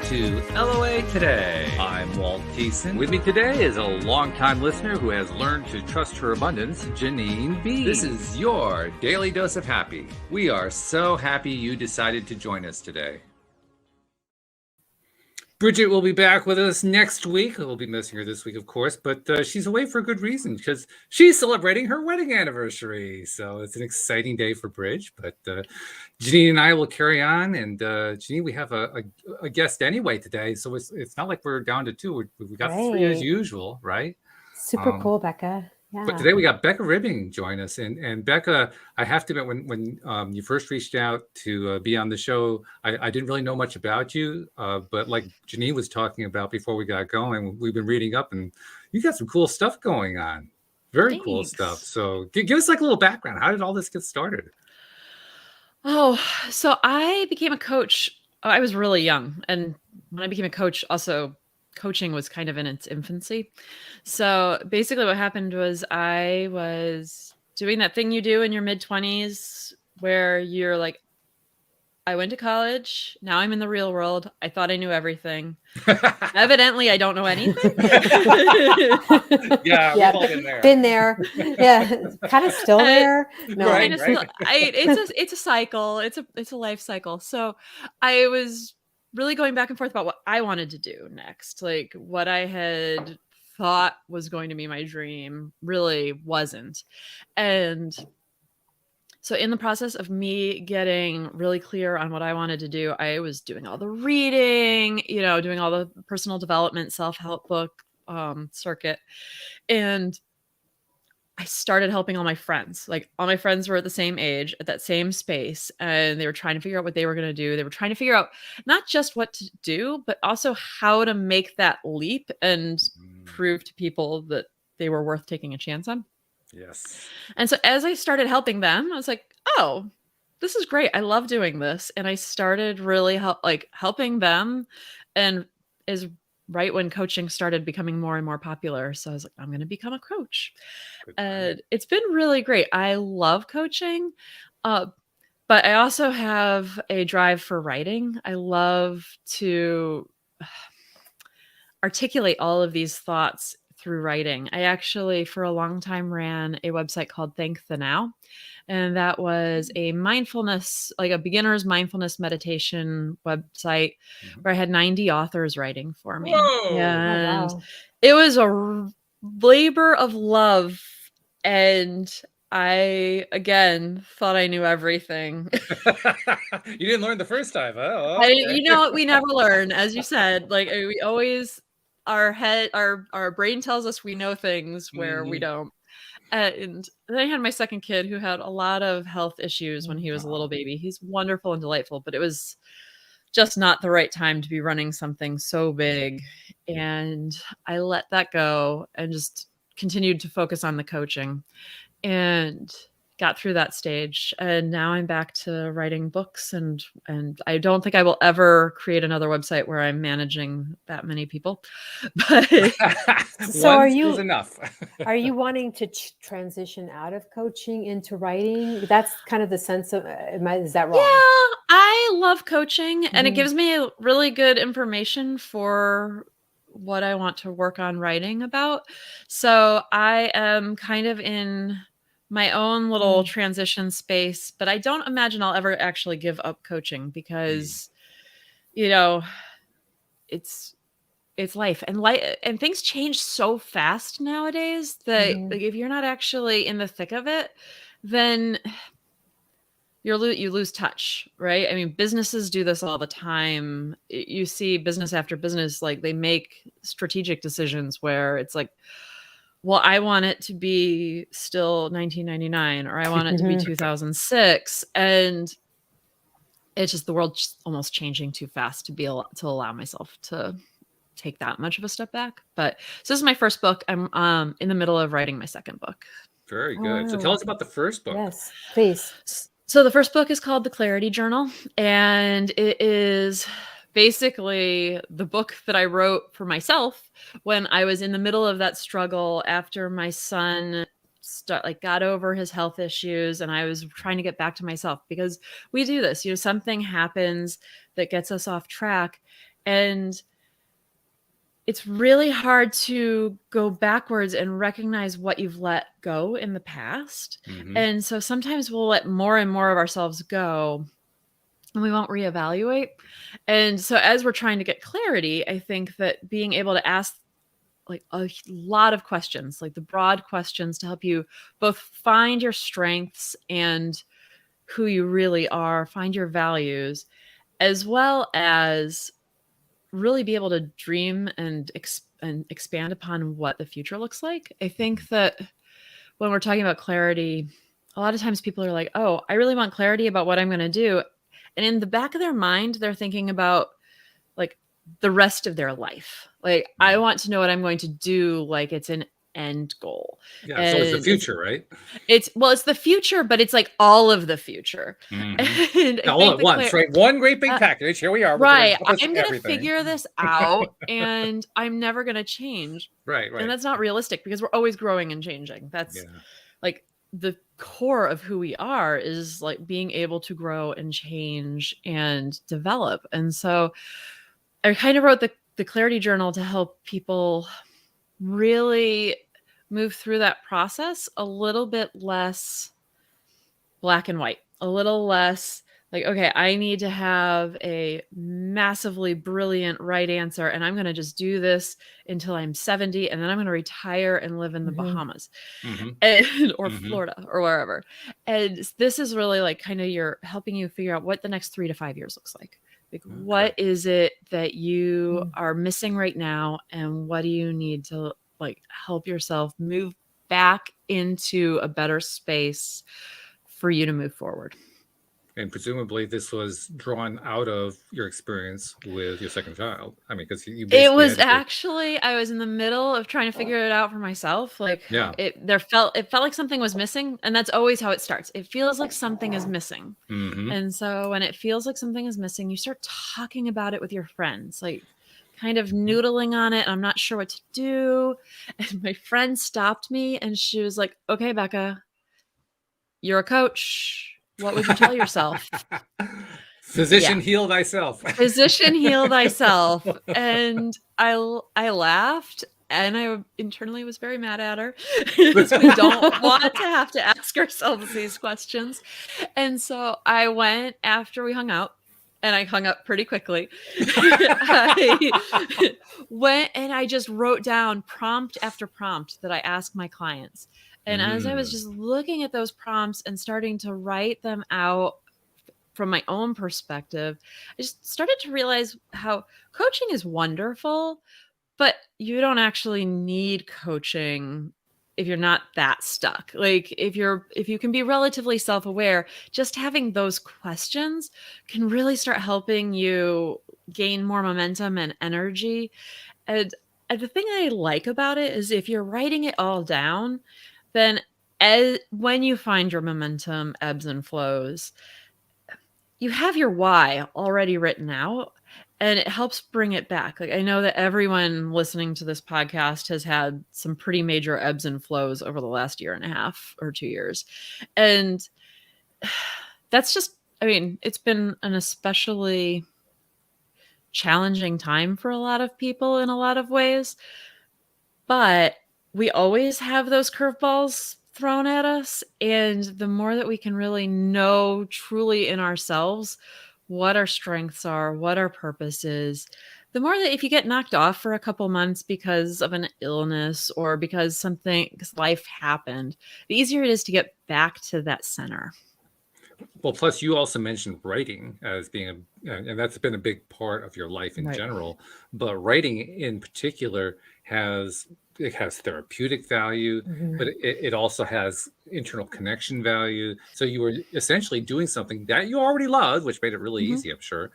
to LOA Today. I'm Walt Thiessen. With me today is a longtime listener who has learned to trust her abundance, Janine B. This is your Daily Dose of Happy. We are so happy you decided to join us today. Bridget will be back with us next week. We'll be missing her this week, of course, but she's away for a good reason because she's celebrating her wedding anniversary. So it's an exciting day for Bridge, but Janine and I will carry on. And Janine, we have a guest anyway today. So it's not like we're down to two. We got three as usual, right? Super cool, Becca. Yeah. But today we got Becca Ribbing join us. And Becca, I have to admit, when you first reached out to be on the show, I didn't really know much about you. But like Janine was talking about before we got going, we've been reading up and you got some cool stuff going on. Very Thanks. Cool stuff. So give us like a little background. How did all this get started? Oh, so I became a coach. I was really young. And when I became a coach, also coaching was kind of in its infancy. So basically what happened was I was doing that thing you do in your mid-20s where you're like, I went to college. Now I'm in the real world. I thought I knew everything. Evidently, I don't know anything. Yeah, we've all been there. Been there. Yeah, kind of still there. No, Right. It's a cycle. It's a life cycle. So I was really going back and forth about what I wanted to do next. Like what I had thought was going to be my dream really wasn't. And so in the process of me getting really clear on what I wanted to do, I was doing all the reading, doing all the personal development, self-help book circuit. And I started helping all my friends. Like all my friends were at the same age, at that same space, and they were trying to figure out what they were going to do. They were trying to figure out not just what to do, but also how to make that leap and prove to people that they were worth taking a chance on. Yes. And so as I started helping them, I was like, oh, this is great. I love doing this. And I started really helping them. And is right when coaching started becoming more and more popular. So I was like, I'm going to become a coach. And it's been really great. I love coaching. But I also have a drive for writing. I love to articulate all of these thoughts through writing. I actually, for a long time, ran a website called Thank the Now. And that was a mindfulness, like a beginner's mindfulness meditation website where I had 90 authors writing for me. Whoa. And Oh, wow. it was a labor of love. And I, again, thought I knew everything. You didn't learn the first time. Oh, okay. We never learn, as you said. Like we always, our brain tells us we know things where we don't. And then I had my second kid who had a lot of health issues when he was a little baby. He's wonderful and delightful, but it was just not the right time to be running something so big. And I let that go and just continued to focus on the coaching and got through that stage. And now I'm back to writing books, and I don't think I will ever create another website where I'm managing that many people. But So are you was enough? Are you wanting to transition out of coaching into writing? That's kind of the sense of, is that wrong? yeah, I love coaching, and it gives me really good information for what I want to work on writing about. So I am kind of in my own little transition space, but I don't imagine I'll ever actually give up coaching because, it's life, and things change so fast nowadays that like, if you're not actually in the thick of it, then you lose touch, right? I mean, businesses do this all the time. You see business after business, like they make strategic decisions where it's like, well, I want it to be still 1999, or I want it to be 2006. And it's just the world's almost changing too fast to allow myself to take that much of a step back. But so this is my first book. I'm in the middle of writing my second book. Very good. So tell us about the first book. Yes, please. So the first book is called The Clarity Journal, and it is basically the book that I wrote for myself when I was in the middle of that struggle after my son got over his health issues, and I was trying to get back to myself, because we do this, something happens that gets us off track, And it's really hard to go backwards and recognize what you've let go in the past. Mhm. And so sometimes we'll let more and more of ourselves go and we won't reevaluate. And so as we're trying to get clarity, I think that being able to ask like a lot of questions, like the broad questions to help you both find your strengths and who you really are, find your values, as well as really be able to dream and expand upon what the future looks like. I think that when we're talking about clarity, a lot of times people are like, oh, I really want clarity about what I'm going to do. And in the back of their mind, they're thinking about like the rest of their life. Like, I want to know what I'm going to do. Like it's an end goal. Yeah, it's always the And future, right? it's the future, but it's like all of the future. Mhm. And I All think at the once, right? One great big uh, package. Here we are. We're gonna right. encompass I'm going to everything. figure this out and I'm never going to change. Right, And right. that's not realistic because we're always growing and changing. That's Yeah. like the core of who we are is like being able to grow and change and develop. And so I kind of wrote the clarity journal to help people really move through that process a little bit less black and white, a little less like, okay, I need to have a massively brilliant right answer, and I'm going to just do this until I'm 70, and then I'm going to retire and live in the Bahamas Mhm. and, or Mhm. Florida or wherever. And this is really like kind of you're helping you figure out what the next 3 to 5 years looks like. Like, what is it that you are missing right now, and what do you need to like help yourself move back into a better space for you to move forward? And presumably this was drawn out of your experience with your second child. I mean, because you It basically was had to. actually I was in the middle of trying to figure it out for myself. Like Yeah. it felt like something was missing, and that's always how it starts. It feels like something is missing. Mhm. And so when it feels like something is missing, you start talking about it with your friends, like kind of noodling on it. I'm not sure what to do. And my friend stopped me and she was like, "Okay, Becca, you're a coach. What would you tell yourself?" Physician, Yeah. heal thyself. Physician, heal thyself. And I laughed and I internally was very mad at her because we don't want to have to ask ourselves these questions. And so I went after we hung out, and I hung up pretty quickly. I went and I just wrote down prompt after prompt that I asked my clients. And as I was just looking at those prompts and starting to write them out from my own perspective, I just started to realize how coaching is wonderful, but you don't actually need coaching if you're not that stuck. Like if you can be relatively self-aware, just having those questions can really start helping you gain more momentum and energy. And the thing I like about it is if you're writing it all down, then when you find your momentum ebbs and flows, you have your why already written out, and it helps bring it back. Like I know that everyone listening to this podcast has had some pretty major ebbs and flows over the last year and a half or 2 years. And that's just, I mean, it's been an especially challenging time for a lot of people in a lot of ways, but we always have those curveballs thrown at us. And the more that we can really know truly in ourselves what our strengths are, what our purpose is, the more that if you get knocked off for a couple months because of an illness or because life happened, the easier it is to get back to that center. Well, plus you also mentioned writing as being and that's been a big part of your life in Right. general. But writing in particular has therapeutic value, but it also has internal connection value. So you were essentially doing something that you already loved, which made it really easy, I'm sure,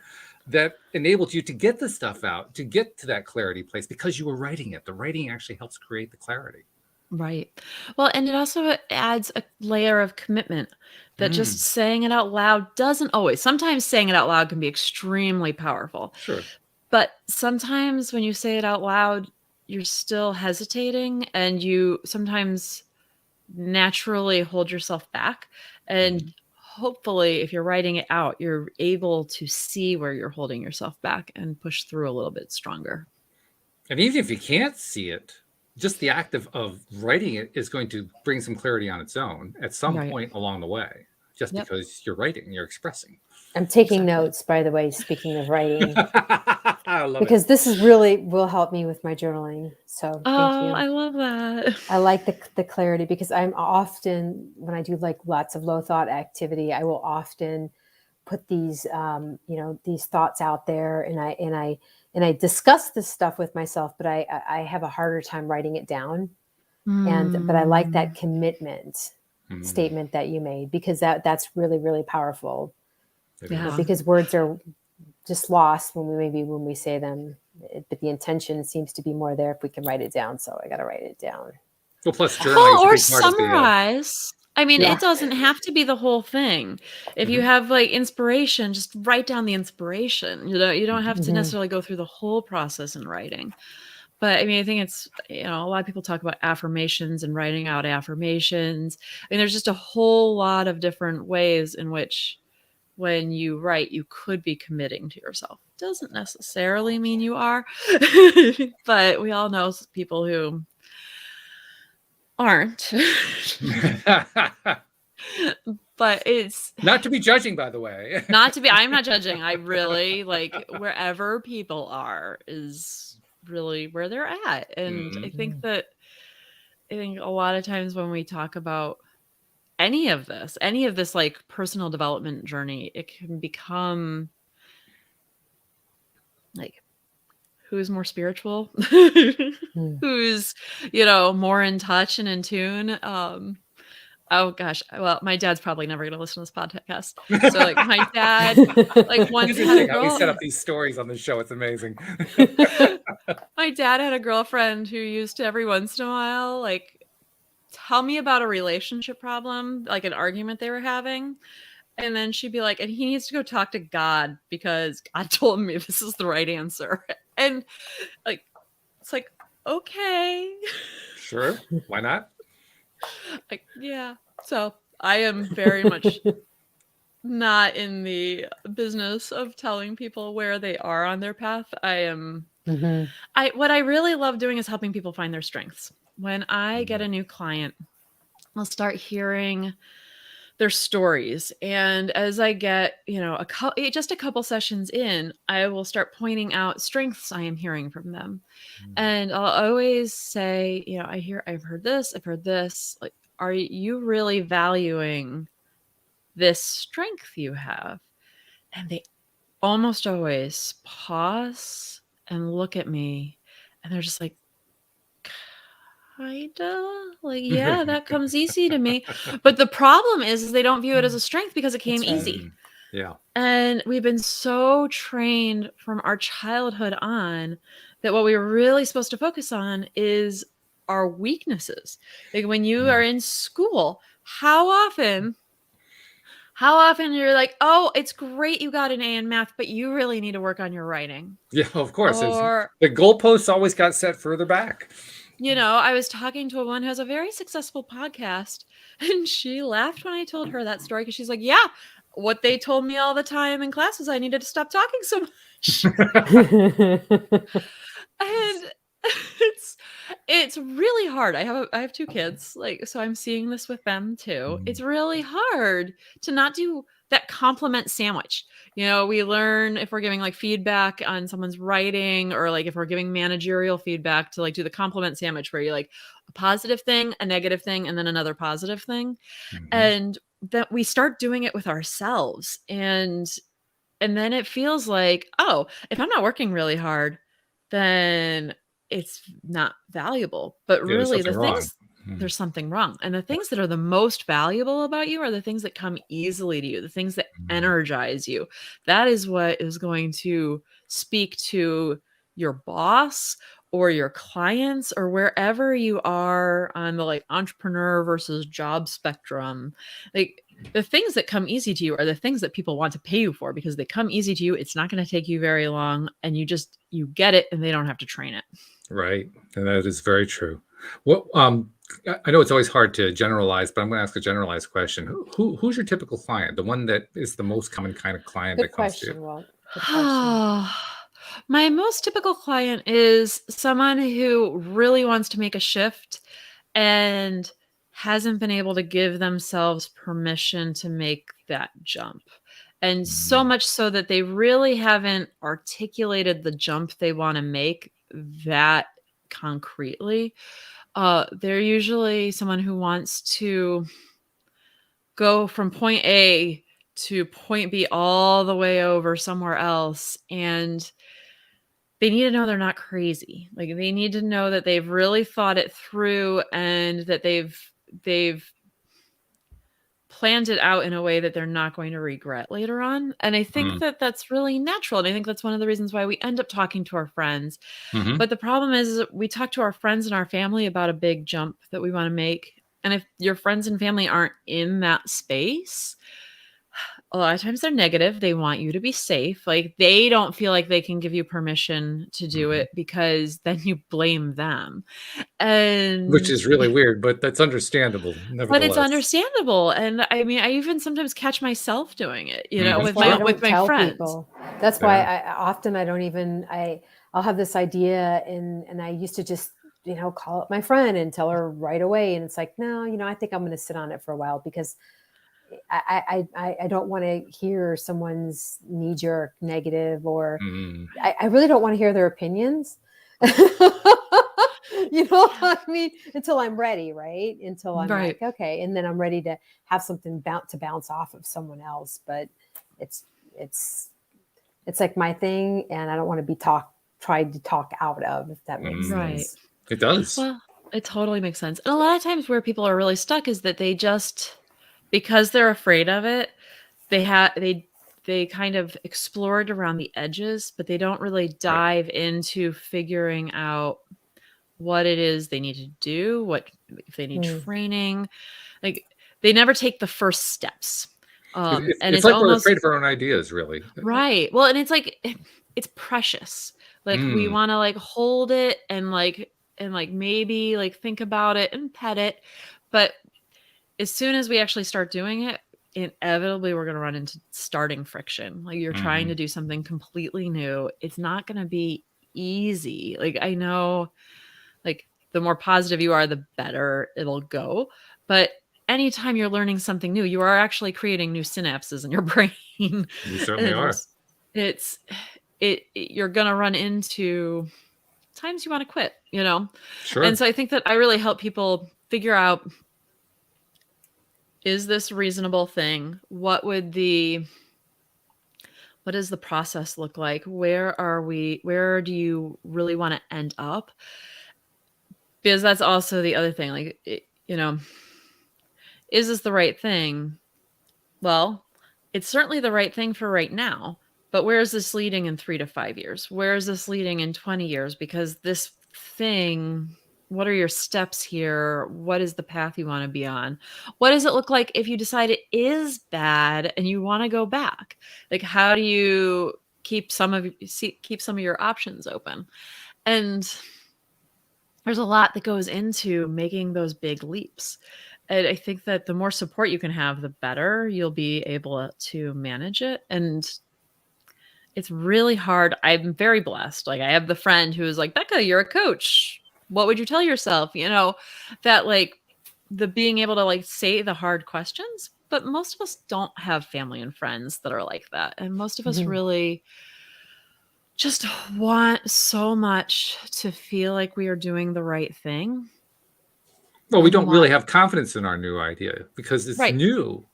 that enabled you to get the stuff out, to get to that clarity place because you were writing it. The writing actually helps create the clarity. Right. Well, and it also adds a layer of commitment that just saying it out loud doesn't always. Sometimes saying it out loud can be extremely powerful. Sure. But sometimes when you say it out loud, you're still hesitating and you sometimes naturally hold yourself back. And hopefully if you're writing it out, you're able to see where you're holding yourself back and push through a little bit stronger. And even if you can't see it, just the act of writing it is going to bring some clarity on its own at some Right. point along the way, just Yep. because you're writing, you're expressing. I'm taking Exactly. notes, by the way, speaking of writing, I love because it. this is really will help me with my journaling. So thank Oh, you. I love that. I like the clarity, because I'm often, when I do like lots of low thought activity, I will often put these, these thoughts out there, and I discuss this stuff with myself, but I have a harder time writing it down. But I like that commitment statement that you made, because that's really, really powerful. Yeah. Because words are just lost when we say them, but the intention seems to be more there if we can write it down. So I got to write it down. Well, plus journaling is a Or big part of the summarize. I mean, Yeah. it doesn't have to be the whole thing. If you have like inspiration, just write down the inspiration. You don't have to necessarily go through the whole process in writing. But I mean, I think it's, a lot of people talk about affirmations and writing out affirmations. I mean, there's just a whole lot of different ways in which when you write, you could be committing to yourself. Doesn't necessarily mean you are, but we all know people who aren't. But it's not to be judging, by the way. I'm not judging. I really like wherever people are is really where they're at. And I think a lot of times when we talk about any of this like personal development journey, it can become like, who's more spiritual, who's, more in touch and in tune. Oh gosh. Well, my dad's probably never going to listen to this podcast. So like my dad, like once had a how we girl. set up these stories on the show. It's amazing. My dad had a girlfriend who used to every once in a while, like, tell me about a relationship problem, like an argument they were having. And then she'd be like, and he needs to go talk to God because God told me this is the right answer. And like, it's like, okay. Sure. Why not? Like, yeah. So I am very much not in the business of telling people where they are on their path. I am, what I really love doing is helping people find their strengths. When I get a new client, I'll start hearing their stories. And as I get, just a couple sessions in, I will start pointing out strengths I am hearing from them. And I'll always say, I've heard this. Like, are you really valuing this strength you have? And they almost always pause and look at me, and they're just like, kinda, like, yeah, that comes easy to me. But the problem is they don't view it as a strength because it came easy. Yeah. And we've been so trained from our childhood on that what we were really supposed to focus on is our weaknesses. Like when you are in school, how often you're like, oh, it's great you got an A in math, but you really need to work on your writing. Yeah, of course. Or the goalposts always got set further back. I was talking to a woman who has a very successful podcast, and she laughed when I told her that story because she's like, yeah, what they told me all the time in class was I needed to stop talking so much. And it's really hard. I have two kids, so I'm seeing this with them too. It's really hard to not do that compliment sandwich. We learn if we're giving like feedback on someone's writing, or like if we're giving managerial feedback, to like do the compliment sandwich where you like a positive thing, a negative thing, and then another positive thing. And that we start doing it with ourselves. And then it feels like, oh, if I'm not working really hard, then it's not valuable. But really there's something wrong. And the things that are the most valuable about you are the things that come easily to you, the things that energize you. That is what is going to speak to your boss or your clients or wherever you are on the like entrepreneur versus job spectrum. Like the things that come easy to you are the things that people want to pay you for because they come easy to you. It's not going to take you very long, and you get it and they don't have to train it. Right. And that is very true. Well, I know it's always hard to generalize, but I'm going to ask a generalized question. Who's your typical client? The one that is the most common kind of client Good that comes to you? question, Walt. Good question. My most typical client is someone who really wants to make a shift and hasn't been able to give themselves permission to make that jump. And so Mm, much so that they really haven't articulated the jump they want to make that concretely. They're usually someone who wants to go from point A to point B all the way over somewhere else. And they need to know they're not crazy. Like, they need to know that they've really thought it through and that they've planned it out in a way that they're not going to regret later on. And I think mm, that that's really natural. And I think that's one of the reasons why we end up talking to our friends. mhm. But the problem is that we talk to our friends and our family about a big jump that we want to make. And if your friends and family aren't in that space, a lot of times they're negative. They want you to be safe. Like, they don't feel like they can give you permission to do Mhm. it because then you blame them. Which And is really weird, but that's understandable but it's nevertheless. understandable. And I mean, I even sometimes catch myself doing it, Mhm. That's with why I my don't tell friends. people. That's why Yeah. I often I don't even I'll have this idea and I used to just call up my friend and tell her right away, and it's like, no, I think I'm going to sit on it for a while because I don't want to hear someone's knee jerk negative, or Mhm. I really don't want to hear their opinions. I mean, until I'm ready, right? Until I'm Right. like, okay, and then I'm ready to have something to bounce off of someone else. But it's it's it's like my thing, and I don't want to be tried to talk out of, if that makes Mm. Right. sense. It does. Well, it totally makes sense. And a lot of times where people are really stuck is that they just, because they're afraid of it, they kind of explored around the edges, but they don't really Right. dive into figuring out what it is they need to do, what if they need Mm. training. Like, they never take the first steps. And It's it's like we're almost afraid of our own ideas, really. right. Well, and it's like it's precious. Like, we Mm, want to like hold it and like maybe like think about it and pet it, but as soon as we actually start doing it, inevitably we're going to run into starting friction. Like, you're trying to mhm. do something completely new. It's not going to be easy. Like, I know, like, the more positive you are, the better it'll go. But anytime you're learning something new, you are actually creating new synapses in your brain. You certainly And are. it's you're going to run into times you want to quit, And Sure. so I think that I really help people figure out, is this a reasonable thing? What does the process look like? Where are we? Where do you really want to end up? Because that's also the other thing. Like, is this the right thing? Well, it's certainly the right thing for right now, but where is this leading in 3 to 5 years? Where is this leading in 20 years? Because this thing, what are your steps here? What is the path you want to be on? What does it look like if you decide it is bad and you want to go back? Like, how do you keep some of your options open? And there's a lot that goes into making those big leaps. And I think that the more support you can have, the better you'll be able to manage it. And it's really hard. I'm very blessed. Like, I have the friend who is like, Becca, you're a coach. What would you tell yourself? That like the being able to like say the hard questions. But most of us don't have family and friends that are like that. And most of us Mhm. really just want so much to feel like we are doing the right thing Well, we and don't really want have confidence in our new idea because it's right, new.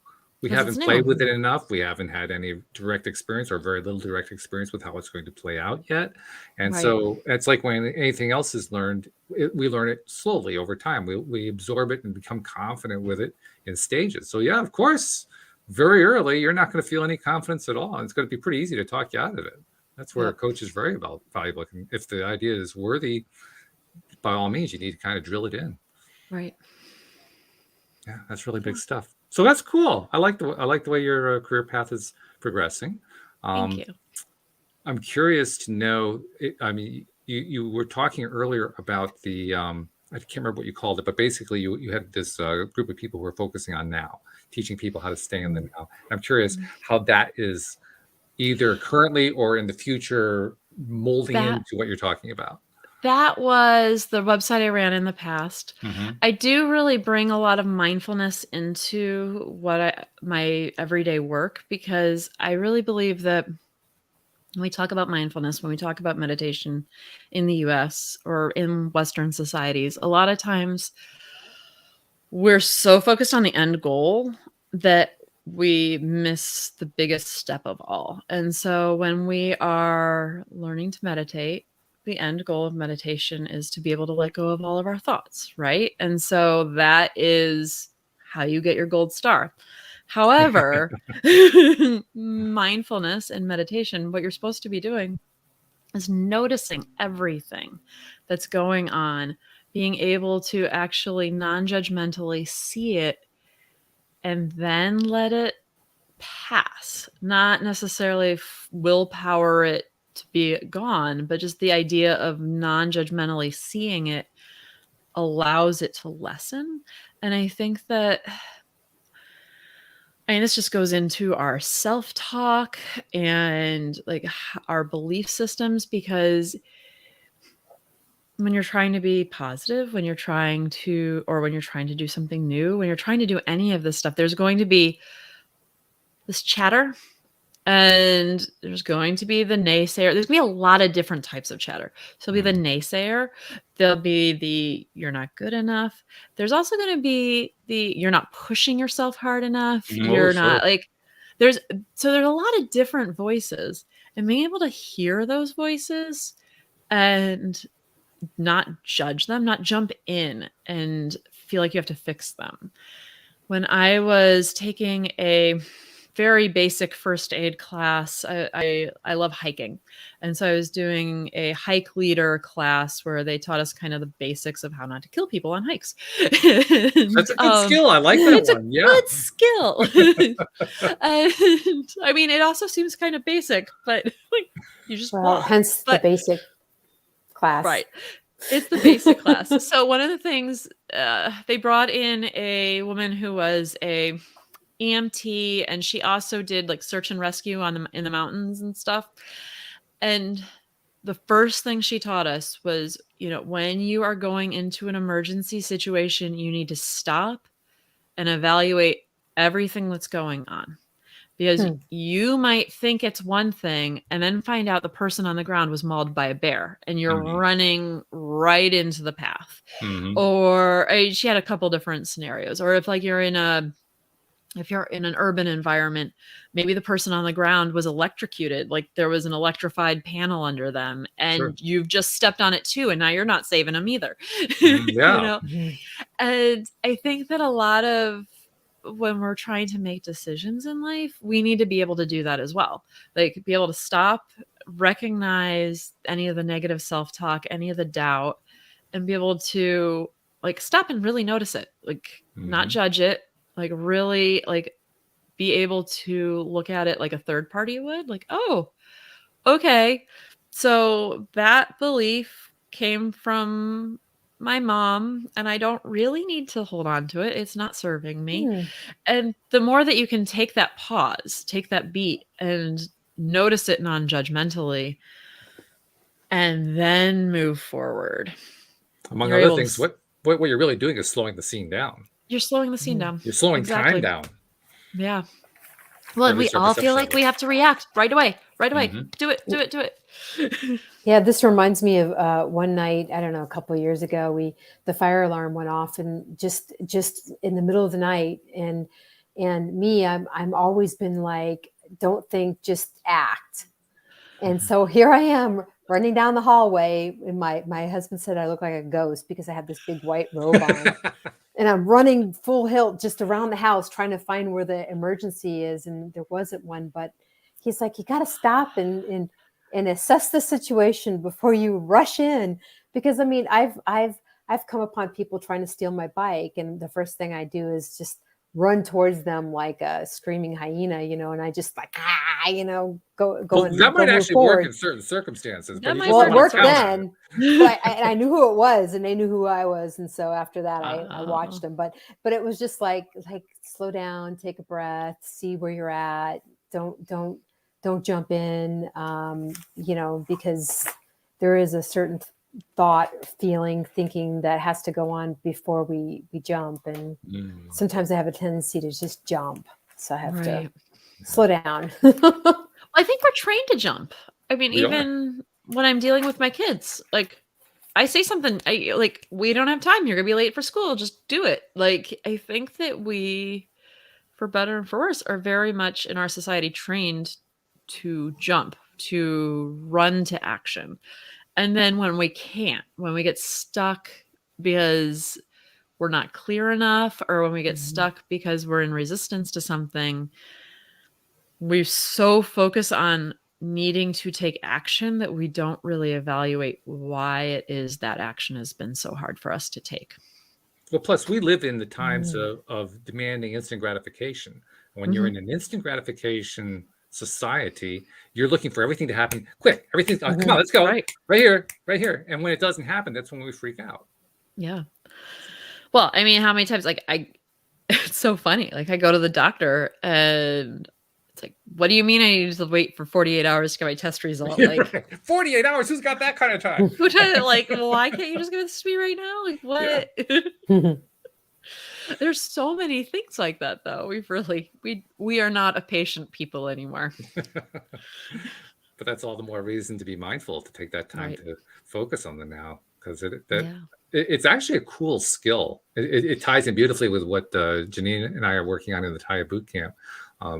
We because it's haven't played new. with it enough. We haven't had any direct experience or very little direct experience with how it's going to play out yet. And Right. so it's like when anything else is learned, we learn it slowly over time. We absorb it and become confident with it in stages. So, yeah, of course, very early, you're not going to feel any confidence at all. And it's going to be pretty easy to talk you out of it. That's where a Yep. coach is very valuable. If the idea is worthy, by all means, you need to kind of drill it in. Right. Yeah, that's really Yeah. big stuff. So that's cool. I like the way your career path is progressing. Thank Um, you. I'm curious to know. I mean, you were talking earlier about the I can't remember what you called it, but basically you had this group of people who were focusing on now, teaching people how to stay in the now. I'm curious how that is either currently or in the future molding That into what you're talking about. that was the website I ran in the past. Mm-hmm. I do really bring a lot of mindfulness into my everyday work, because I really believe that when we talk about mindfulness, when we talk about meditation in the US or in Western societies, a lot of times we're so focused on the end goal that we miss the biggest step of all. And so when we are learning to meditate, the end goal of meditation is to be able to let go of all of our thoughts, right? And so that is how you get your gold star. However, mindfulness and meditation, what you're supposed to be doing is noticing everything that's going on, being able to actually non-judgmentally see it and then let it pass, not necessarily willpower it to be gone, but just the idea of non-judgmentally seeing it allows it to lessen. And I think that, I mean, this just goes into our self-talk and like our belief systems, because when you're trying to be positive, when you're trying to do something new, when you're trying to do any of this stuff, there's going to be this chatter, and there's going to be the naysayer. There's going to be a lot of different types of chatter. So there'll be the naysayer. There'll be the you're not good enough. There's also going to be the you're not pushing yourself hard enough. Oh, You're sure. not like there's a lot of different voices, and being able to hear those voices and not judge them, not jump in and feel like you have to fix them. When I was taking a very basic first aid class, I love hiking. And so I was doing a hike leader class where they taught us kind of the basics of how not to kill people on hikes. That's a good skill. I like that it's one. a Yeah. good skill. And I mean, it also seems kind of basic, but like you just walk. Hence the basic class. Right. It's the basic class. So one of the things, they brought in a woman who was a EMT, and she also did like search and rescue in the mountains and stuff. And the first thing she taught us was, when you are going into an emergency situation, you need to stop and evaluate everything that's going on. Because you might think it's one thing and then find out the person on the ground was mauled by a bear and you're running right into the path. Or she had a couple different scenarios. Or if like you're in an urban environment, maybe the person on the ground was electrocuted, like there was an electrified panel under them, and you've just stepped on it too, and now you're not saving them either. Yeah. And I think that a lot of when we're trying to make decisions in life, we need to be able to do that as well. Like be able to stop, recognize any of the negative self-talk, any of the doubt, and be able to like stop and really notice it, like not judge it, like really like be able to look at it like a third party would, like, oh, okay. So that belief came from my mom, and I don't really need to hold on to it. It's not serving me. And the more that you can take that pause, take that beat and notice it non-judgmentally and then move forward. Among other things, what you're really doing is slowing the scene down. You're slowing the scene down. You're slowing time down. Yeah. Well, and we all feel like we have to react right away. Do it. Yeah, this reminds me of one night, I don't know, a couple of years ago, the fire alarm went off, and just in the middle of the night, and me, I'm always been like, don't think, just act. And so here I am running down the hallway, and my husband said I look like a ghost because I have this big white robe on. And I'm running full hilt just around the house trying to find where the emergency is, and there wasn't one. But he's like, you got to stop and assess the situation before you rush in, because I mean, I've come upon people trying to steal my bike, and the first thing I do is just run towards them like a screaming hyena, and I just like, go Well, and that might move actually work forward. in certain circumstances, That but you might just Well, don't it want to worked counter it. then, but I knew who it was, and they knew who I was, and so after that, I Oh. watched them. But it was just like slow down, take a breath, see where you're at. Don't jump in, because there is a certain thought, feeling, thinking that has to go on before we jump, and sometimes I have a tendency to just jump, so I have to slow down. I think we're trained to jump. I mean, We are. even when I'm dealing with my kids, like I say something, we don't have time. You're gonna be late for school. Just do it. Like, I think that we, for better and for worse, are very much in our society trained to jump, to run to action. And then when we can't, when we get stuck because we're not clear enough, or when we get stuck because we're in resistance to something, we so focus on needing to take action that we don't really evaluate why it is that action has been so hard for us to take. Well, plus we live in the times of demanding instant gratification. When you're in an instant gratification society, you're looking for everything to happen quick. Everything's come on, let's go right here. And when it doesn't happen, that's when we freak out. Yeah. Well, I mean, how many times, it's so funny. Like, I go to the doctor and it's like, what do you mean I need to wait for 48 hours to get my test result? Like, 48 hours? Who's got that kind of time? Like, why can't you just give this to me right now? Like, what? Yeah. There's so many things like that, though. We are not a patient people anymore. But that's all the more reason to be mindful, to take that time to focus on the now, because it's actually a cool skill. It ties in beautifully with what Janine and I are working on in the Taya boot camp,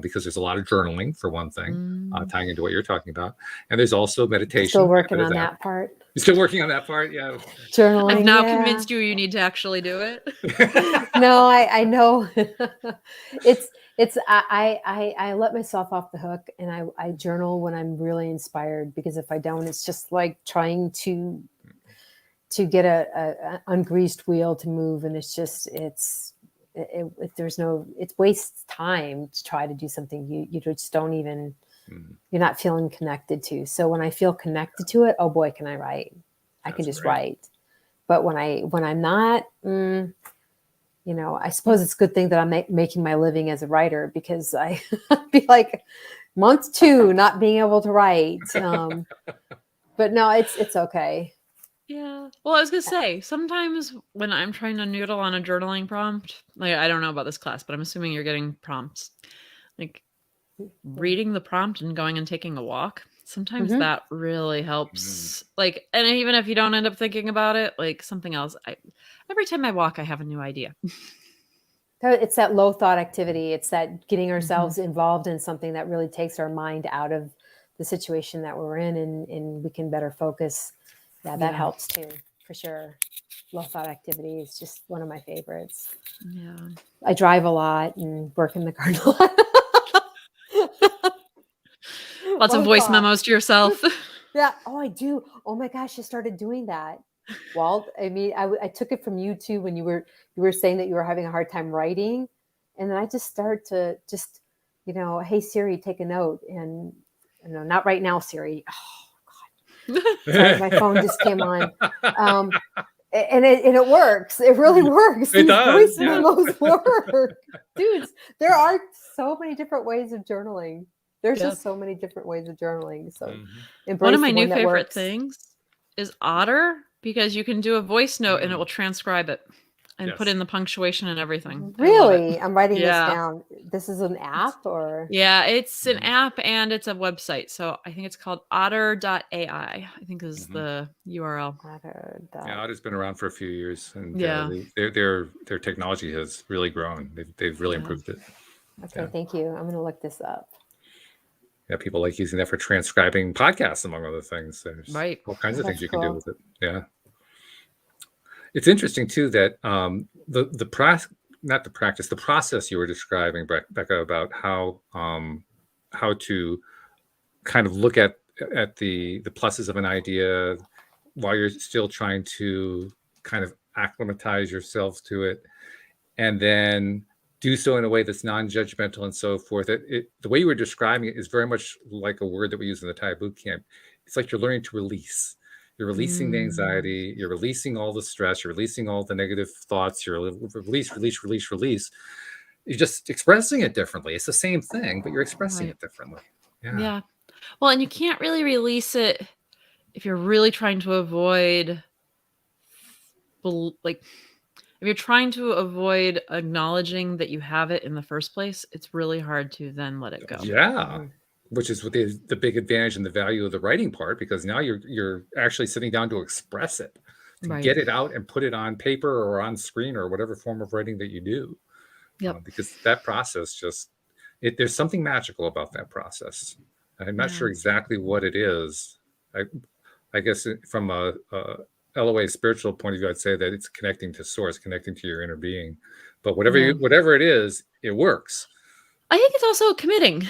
because there's a lot of journaling, for one thing, tying into what you're talking about, and there's also meditation. Still working on that part. You're still working on that part, yeah. Journaling. I've now convinced you need to actually do it. No, I know. I let myself off the hook, and I journal when I'm really inspired, because if I don't, it's just like trying to get a ungreased wheel to move, and it's just it wastes time to try to do something you just don't even, you're not feeling connected to. So when I feel connected to it, oh boy, can I write. I can just write. But when I'm not, I suppose it's a good thing that I'm making my living as a writer, because I be like month 2 not being able to write. But no, it's okay. Yeah. Well, I was gonna say, sometimes when I'm trying to noodle on a journaling prompt, like, I don't know about this class, but I'm assuming you're getting prompts. Like, reading the prompt and going and taking a walk, sometimes that really helps. Like, and even if you don't end up thinking about it, like something else, every time I walk, I have a new idea. It's that low thought activity. It's that getting ourselves involved in something that really takes our mind out of the situation that we're in, and we can better focus. Yeah, that helps too, for sure. Low thought activity is just one of my favorites. Yeah. I drive a lot and work in the garden a lot. Lots of voice memos to yourself. Yeah. Oh, I do. Oh my gosh, I started doing that. Walt, I mean, I took it from you too, when you were saying that you were having a hard time writing. And then I just started to just, hey Siri, take a note. And not right now, Siri. Oh God. Sorry, my phone just came on. And it works. It really works. It does. Voice memos work. Dudes, there are so many different ways of journaling. There's just so many different ways of journaling. So one of my new favorite things is Otter, because you can do a voice note and it will transcribe it and put in the punctuation and everything. Really? I'm writing this down. This is an app, or? Yeah, it's an app and it's a website. So I think it's called otter.ai. I think is the URL. Otter's been around for a few years, and their technology has really grown. They've really improved it. Okay, thank you. I'm going to look this up. Yeah, people like using that for transcribing podcasts, among other things. There's all kinds of things you can do with it. Yeah. It's interesting too that the process you were describing, Becca, about how to kind of look at the pluses of an idea while you're still trying to kind of acclimatize yourself to it, and then do so in a way that's non-judgmental and so forth. The way you were describing it is very much like a word that we use in the Thai boot camp. It's like you're learning to release. You're releasing the anxiety. You're releasing all the stress. You're releasing all the negative thoughts. You're release. You're just expressing it differently. It's the same thing, but you're expressing it differently. Yeah. Well, and you can't really release it if you're really trying to avoid, like, if you're trying to avoid acknowledging that you have it in the first place, it's really hard to then let it go. Yeah. Which is what the big advantage and the value of the writing part, because now you're actually sitting down to express it, to get it out and put it on paper or on screen or whatever form of writing that you do. Because that process there's something magical about that process. I'm not sure exactly what it is. I guess from a LOA spiritual point of view, I'd say that it's connecting to source, connecting to your inner being. But whatever it is, it works. I think it's also committing.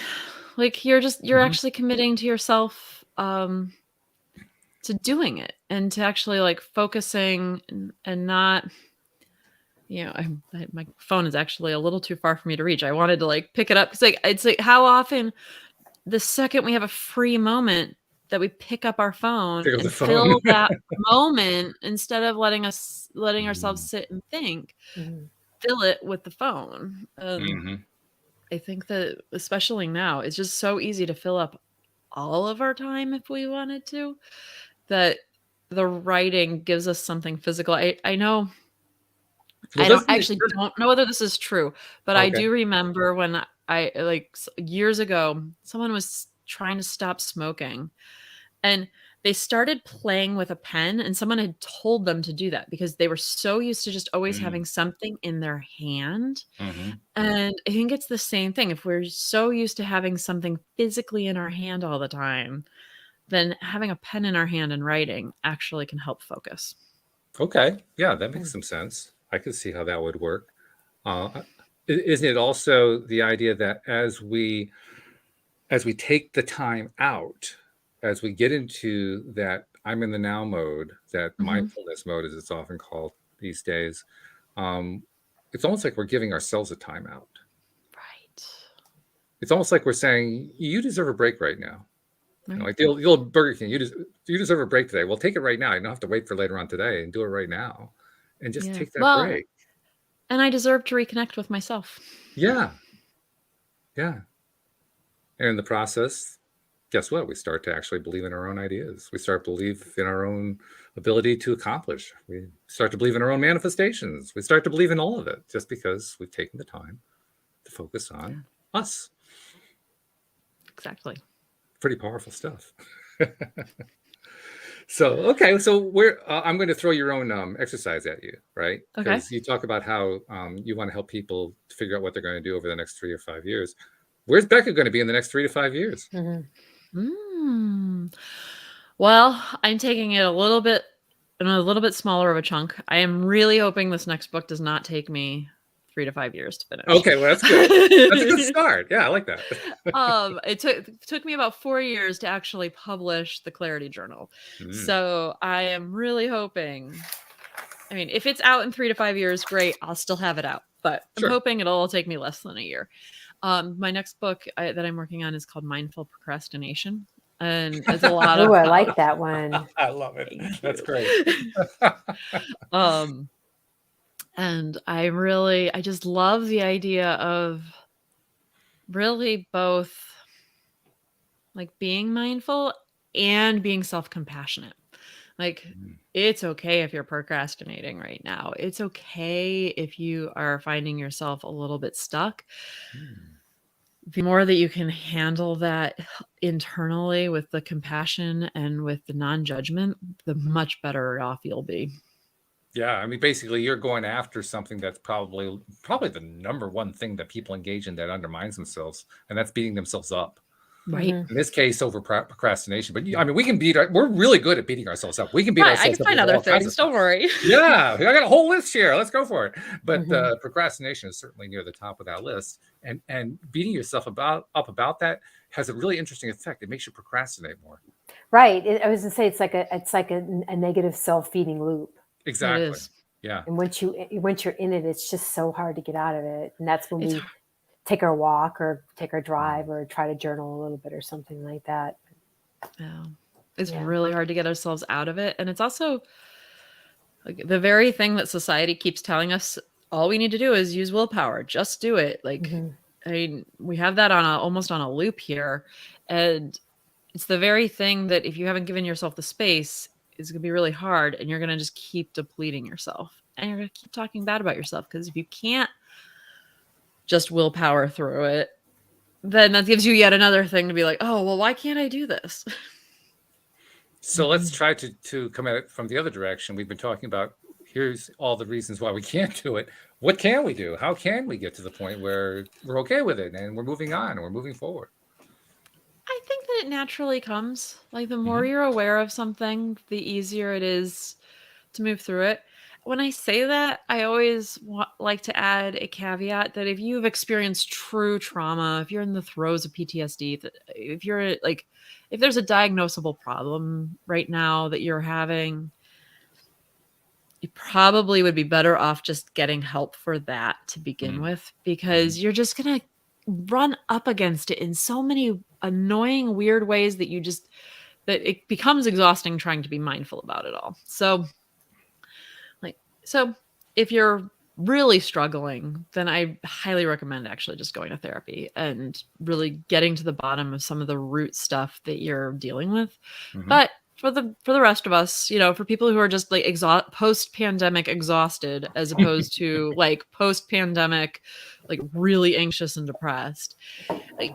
Like you're actually committing to yourself to doing it, and to actually like focusing and not, my phone is actually a little too far for me to reach. I wanted to like pick it up because it's like how often the second we have a free moment that we pick up our phone and fill that moment instead of letting ourselves sit and think, fill it with the phone. I think that especially now, it's just so easy to fill up all of our time if we wanted to, that the writing gives us something physical. I know. I don't know whether this is true, but I do remember when I like years ago, someone was trying to stop smoking and they started playing with a pen, and someone had told them to do that because they were so used to just always having something in their hand. And I think it's the same thing. If we're so used to having something physically in our hand all the time, then having a pen in our hand and writing actually can help focus. Okay. Yeah, that makes some sense. I could see how that would work. Isn't it also the idea that as we take the time out, as we get into that I'm in the now mode, that mindfulness mode, as it's often called these days, it's almost like we're giving ourselves a time out. Right. It's almost like we're saying, you deserve a break right now. Like the old Burger King, you deserve a break today. Well, take it right now. You don't have to wait for later on today, and do it right now. And just take that break. And I deserve to reconnect with myself. Yeah. And in the process, guess what? We start to actually believe in our own ideas. We start to believe in our own ability to accomplish. We start to believe in our own manifestations. We start to believe in all of it just because we've taken the time to focus on us. Exactly. Pretty powerful stuff. So I'm going to throw your own exercise at you, right? Because you talk about how you want to help people to figure out what they're going to do over the next 3 or 5 years. Where's Becca going to be in the next 3 to 5 years? Well, I'm taking it a little bit smaller of a chunk. I am really hoping this next book does not take me 3 to 5 years to finish. Okay, well, that's good. That's a good start. Yeah, I like that. It took me about 4 years to actually publish the Clarity Journal. So I am really hoping, I mean, if it's out in 3 to 5 years, great, I'll still have it out. But I'm hoping it'll take me less than a year. My next book that I'm working on is called Mindful Procrastination. And it's a lot of... Oh, I like that one. I love it. That's great. And I just love the idea of really both like being mindful and being self-compassionate. Like it's okay if you're procrastinating right now. It's okay if you are finding yourself a little bit stuck. The more that you can handle that internally with the compassion and with the non-judgment, the much better off you'll be. Yeah, I mean, basically, you're going after something that's probably the number one thing that people engage in that undermines themselves, and that's beating themselves up. Right. In this case, over procrastination. But I mean, we're really good at beating ourselves up. We can beat ourselves up. I can find other things. Don't worry. Yeah, I got a whole list here. Let's go for it. But procrastination is certainly near the top of that list. And beating yourself up about that has a really interesting effect. It makes you procrastinate more. Right. I was going to say it's like a negative self-feeding loop. Exactly. Yeah. And once you're in it, it's just so hard to get out of it. And that's when It's we take our walk or take our drive or try to journal a little bit or something like that. Yeah. It's Yeah. really hard to get ourselves out of it. And it's also like the very thing that society keeps telling us all we need to do is use willpower. Just do it. Like, Mhm. I mean, we have that on almost on a loop here. And it's the very thing that if you haven't given yourself the space, it's going to be really hard and you're going to just keep depleting yourself. And you're going to keep talking bad about yourself because if you can't just willpower through it, then that gives you yet another thing to be like, oh, well, why can't I do this? So let's try to come at it from the other direction. We've been talking about here's all the reasons why we can't do it. What can we do? How can we get to the point where we're okay with it and we're moving on and we're moving forward? I think that it naturally comes. Like the more you're aware of something, the easier it is to move through it. When I say that, I always like to add a caveat that if you've experienced true trauma, if you're in the throes of PTSD, if you're like, if there's a diagnosable problem right now that you're having, you probably would be better off just getting help for that to begin with, because you're just going to run up against it in so many annoying, weird ways that that it becomes exhausting trying to be mindful about it all. So if you're really struggling, then I highly recommend actually just going to therapy and really getting to the bottom of some of the root stuff that you're dealing with. But for the rest of us, for people who are just like post-pandemic exhausted, as opposed to like post-pandemic, like really anxious and depressed, like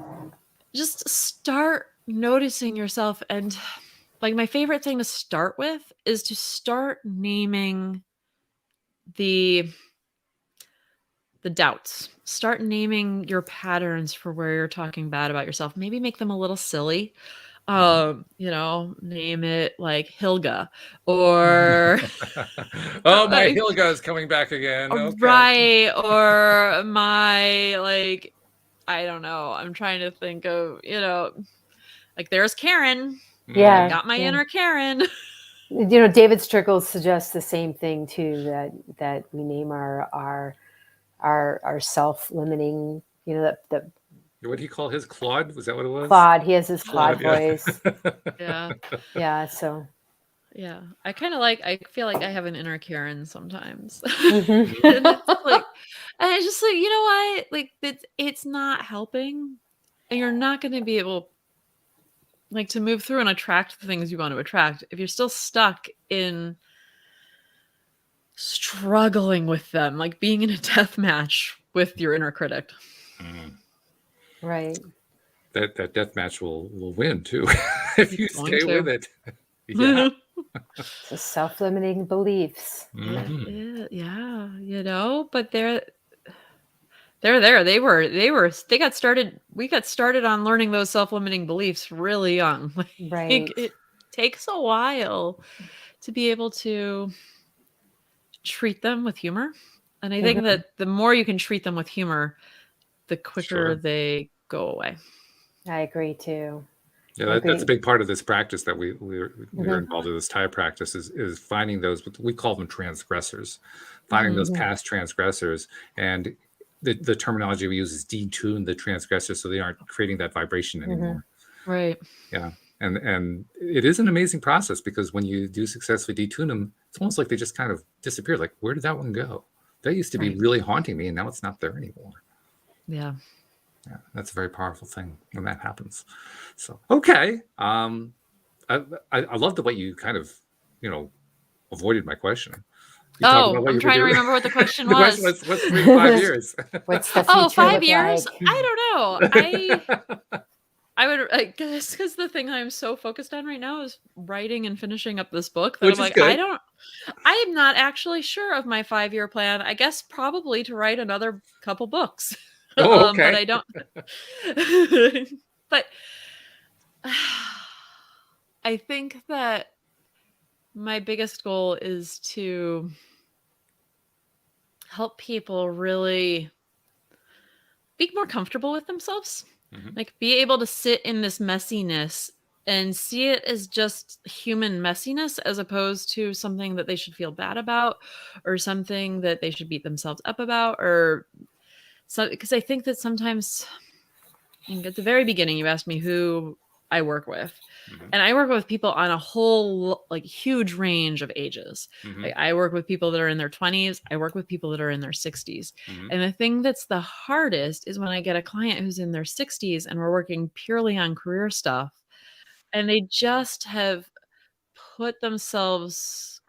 just start noticing yourself. And like my favorite thing to start with is to start naming the doubts. Start naming your patterns for where you're talking bad about yourself. Maybe make them a little silly. Name it like Hilga or Oh, my Hilga is coming back again. Okay. Right. Or my, like, I don't know. I'm trying to think of, like there's Karen. Yeah. I got my inner Karen. David Strickles suggests the same thing too, that we name our self-limiting, that what did he call his? Claude? Was that what it was? Claude. He has his Claude yeah. voice. Yeah. Yeah. So. Yeah. I feel like I have an inner Karen sometimes. Mhm. And it's just like, you know what? Like it's not helping. And you're not going to be able like to move through and attract the things you want to attract if you're still stuck in struggling with them, like being in a death match with your inner critic. Right. That death match will win too if you stay with it. Yeah. So self-limiting beliefs. Yeah, but they're there. They got started. We got started on learning those self-limiting beliefs really young. Right. It takes a while to be able to treat them with humor. And I think that the more you can treat them with humor, the quicker they go away. I agree too. Yeah, that's a big part of this practice that we're involved in. This Thai practice is finding those, we call them transgressors, finding those past transgressors. And the terminology we use is detune the transgressors so they aren't creating that vibration anymore. Right. Yeah. And it is an amazing process, because when you do successfully detune them, it's almost like they just kind of disappear. Like, where did that one go? That used to be really haunting me, and now it's not there anymore. Yeah. Yeah, that's a very powerful thing when that happens. So, okay. I love the way you kind of, avoided my question. I'm trying to remember what the question the was. question was, what's 3 to 5 years? What's the future 5 look years? like? I don't know. I would, I guess, because the thing I'm so focused on right now is writing and finishing up this book that Which I'm is like, good. I am not actually sure of my 5-year plan. I guess probably to write another couple books. Oh, okay. But I don't. But I think that my biggest goal is to help people really be more comfortable with themselves. Like be able to sit in this messiness and see it as just human messiness as opposed to something that they should feel bad about or something that they should beat themselves up about, or so, because I think that sometimes at the very beginning you asked me who I work with. Mhm. And I work with people on a whole like huge range of ages. Mhm. Like I work with people that are in their 20s, I work with people that are in their 60s. Mhm. And the thing that's the hardest is when I get a client who's in their 60s and we're working purely on career stuff and they just have put themselves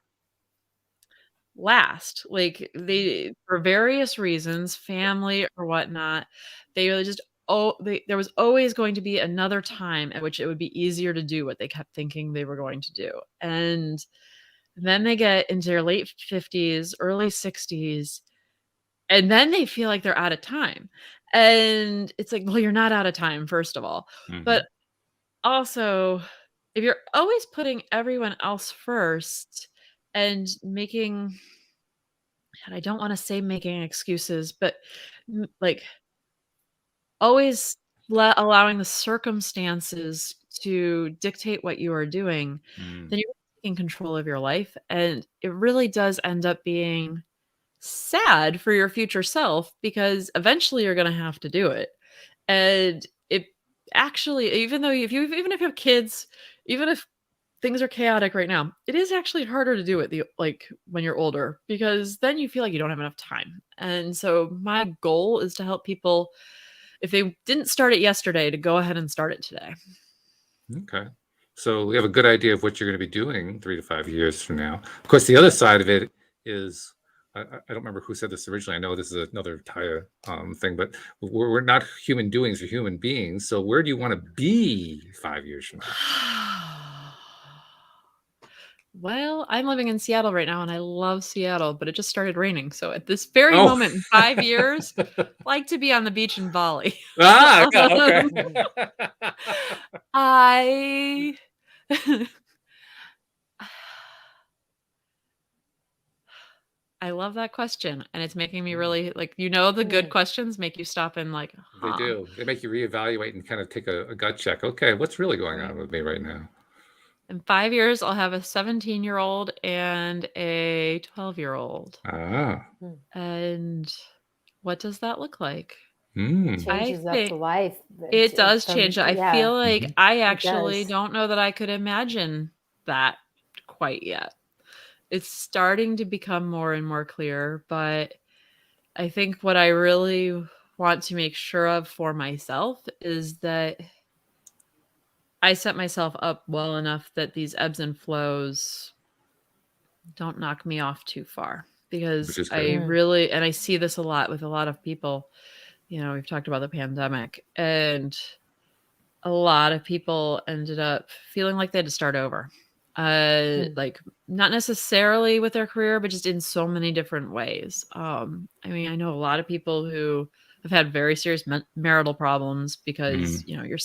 last. Like they, for various reasons, family or whatnot, they really just there was always going to be another time at which it would be easier to do what they kept thinking they were going to do. And then they get into their late 50s, early 60s, and then they feel like they're out of time. And it's like, well, you're not out of time, first of all. Mhm. But also, if you're always putting everyone else first and making, and I don't want to say making excuses, but like always allowing the circumstances to dictate what you are doing, Mm. then you're taking control of your life. And it really does end up being sad for your future self because eventually you're going to have to do it. And it actually, even though even if you have kids, even if things are chaotic right now, it is actually harder to do it like when you're older because then you feel like you don't have enough time. And so my goal is to help people, if they didn't start it yesterday, to go ahead and start it today. Okay. So we have a good idea of what you're going to be doing 3 to 5 years from now. Of course, the other side of it is, I don't remember who said this originally. I know this is another Taya thing, but we're not human doings, we're human beings. So where do you want to be 5 years from now? Well, I'm living in Seattle right now and I love Seattle, but it just started raining. So at this very Oh. moment in 5 years, I'd like to be on the beach in Bali. Ah, okay. I I love that question, and it's making me really like, the good questions make you stop and like, They do. They make you reevaluate and kind of take a gut check. Okay, what's really going on with me right now? In 5 years, I'll have a 17-year-old and a 12-year-old. Ah. And what does that look like? Mm. Changes up the life. It does change. I feel like Mhm. I actually does. don't know that I could imagine that quite yet. It's starting to become more and more clear, but I think what I really want to make sure of for myself is that I set myself up well enough that these ebbs and flows don't knock me off too far, because Which is I good. really, and I see this a lot with a lot of people. We've talked about the pandemic, and a lot of people ended up feeling like they had to start over. Like not necessarily with their career, but just in so many different ways. I mean, I know a lot of people who have had very serious marital problems because, you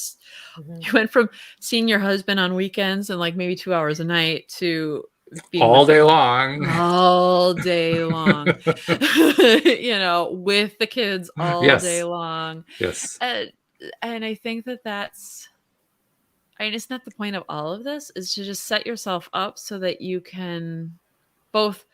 went from seeing your husband on weekends and like maybe 2 hours a night to being All with them day long. all day long, with the kids all day Yes. long. Yes. And I think isn't that the point of all of this, is to just set yourself up so that you can both